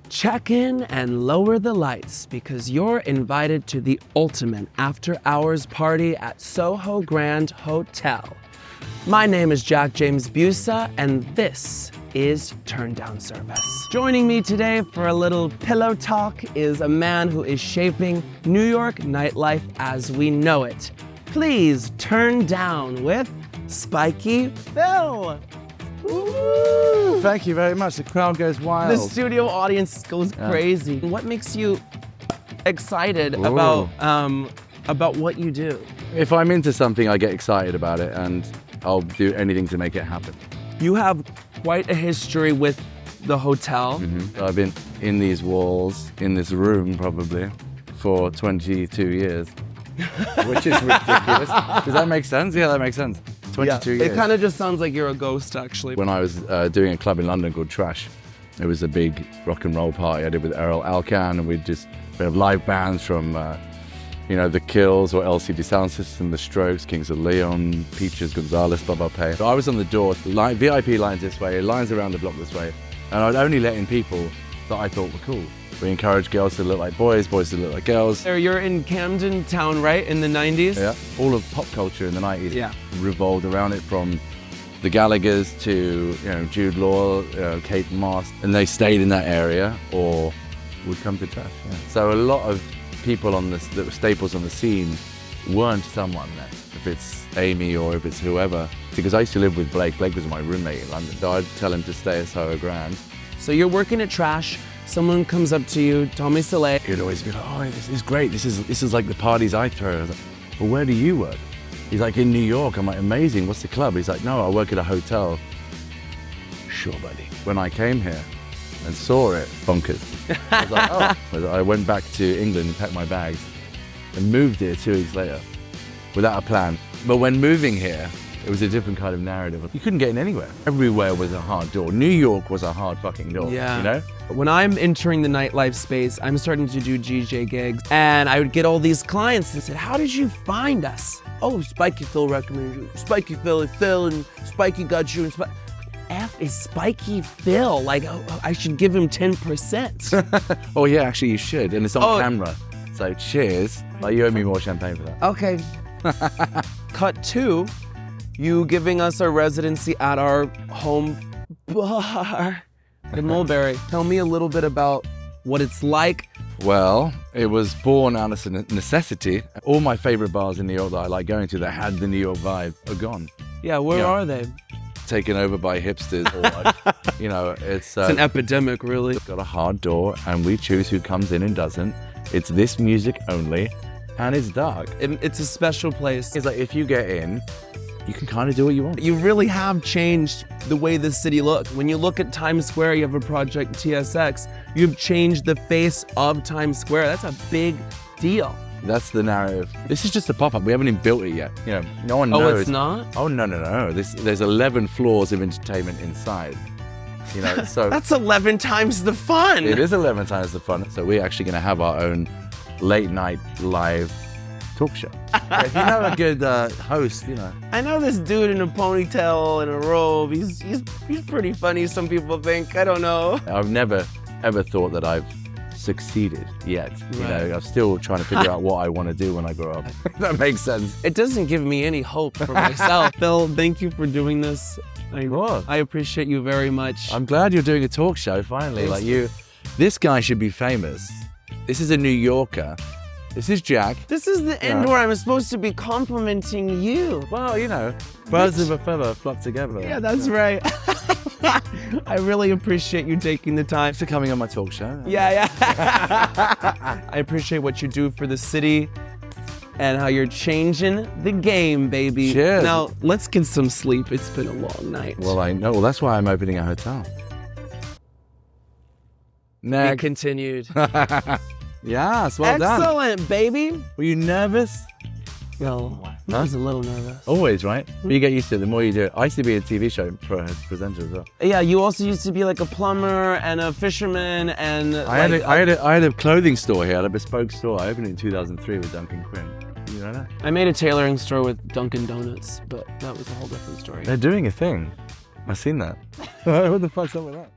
check in and lower the lights because you're invited to the ultimate after-hours party at Soho Grand Hotel. My name is Jack James Busa, and this is Turn Down Service. Joining me today for a little pillow talk is a man who is shaping New York nightlife as we know it. Please turn down with Spiky Phil. Woo! Thank you very much. The crowd goes wild. The studio audience goes crazy. What makes you excited about what you do? If I'm into something, I get excited about it, and I'll do anything to make it happen. You have quite a history with the hotel. I've been in these walls, in this room probably, for 22 years, which is ridiculous. Does that make sense? Yeah, that makes sense. 22 years. It kind of just sounds like you're a ghost, actually. When I was doing a club in London called Trash, it was a big rock and roll party I did with Errol Alcan, and we'd have live bands from The Kills or LCD Sound System, The Strokes, Kings of Leon, Peaches, Gonzalez, Bubba Pay. So I was on the door, VIP lines this way, lines around the block this way, and I'd only let in people that I thought were cool. We encouraged girls to look like boys, boys to look like girls. You're in Camden Town, right, in the 90s? Yeah, all of pop culture in the 90s revolved around it, from the Gallaghers to Jude Law, Kate Moss, and they stayed in that area or would come to Trash. Yeah. So a lot of people that were staples on the scene weren't someone then, if it's Amy or if it's whoever. Because I used to live with Blake. Blake was my roommate in London, so I'd tell him to stay at Soho Grand. So you're working at Trash. Someone comes up to you, Tommy Soleil. He'd always be like, "Oh, this is great. This is like the parties I throw." I was like, "Well, where do you work?" He's like, "In New York." I'm like, "Amazing. What's the club?" He's like, "No, I work at a hotel." Sure, buddy. When I came here and saw it, bonkers. I was like, "Oh." I went back to England and packed my bags and moved here 2 weeks later without a plan. But when moving here, it was a different kind of narrative. You couldn't get in anywhere. Everywhere was a hard door. New York was a hard fucking door, you know? When I'm entering the nightlife space, I'm starting to do DJ gigs, and I would get all these clients and said, "How did you find us?" "Oh, Spiky Phil recommended you. Spiky Phil and Spiky got you." And F is Spiky Phil. Like, I should give him 10%. Oh yeah, actually you should, and it's on camera. So cheers. Like, you owe me more champagne for that. Okay. Cut 2. You giving us a residency at our home bar in Mulberry. Tell me a little bit about what it's like. Well, it was born out of necessity. All my favorite bars in New York that I like going to that had the New York vibe are gone. Yeah, where are they? Taken over by hipsters. Or, it's an epidemic, really. It's got a hard door, and we choose who comes in and doesn't. It's this music only, and it's dark. It's a special place. It's like, if you get in, you can kind of do what you want. You really have changed the way the city looks. When you look at Times Square, you have a project TSX. You've changed the face of Times Square. That's a big deal. That's the narrative. This is just a pop-up. We haven't even built it yet. No one knows. Oh, it's not? Oh, no. There's 11 floors of entertainment inside. So that's 11 times the fun. It is 11 times the fun. So we're actually going to have our own late night live talk show. If you know a good host, I know this dude in a ponytail and a robe. He's pretty funny, some people think. I don't know. I've never ever thought that I've succeeded yet. I'm still trying to figure out what I want to do when I grow up. That makes sense. It doesn't give me any hope for myself. Phil, thank you for doing this. I appreciate you very much. I'm glad you're doing a talk show finally. This guy should be famous. This is a New Yorker. This is Jack. This is the end where I'm supposed to be complimenting you. Well, birds of a feather flock together. Yeah, that's right. I really appreciate you taking the time. Thanks for coming on my talk show. Yeah. I appreciate what you do for the city and how you're changing the game, baby. Cheers. Now, let's get some sleep. It's been a long night. Well, I know. Well, that's why I'm opening a hotel. Next. Be continued. Yes, well done. Excellent, baby. Were you nervous? Well, I was a little nervous. Always, right? But you get used to it the more you do it. I used to be a TV show presenter as well. Yeah, you also used to be like a plumber and a fisherman and... I had a clothing store here, I had a bespoke store. I opened it in 2003 with Duncan Quinn. You know that? I made a tailoring store with Dunkin' Donuts, but that was a whole different story. They're doing a thing. I've seen that. What the fuck's up with that?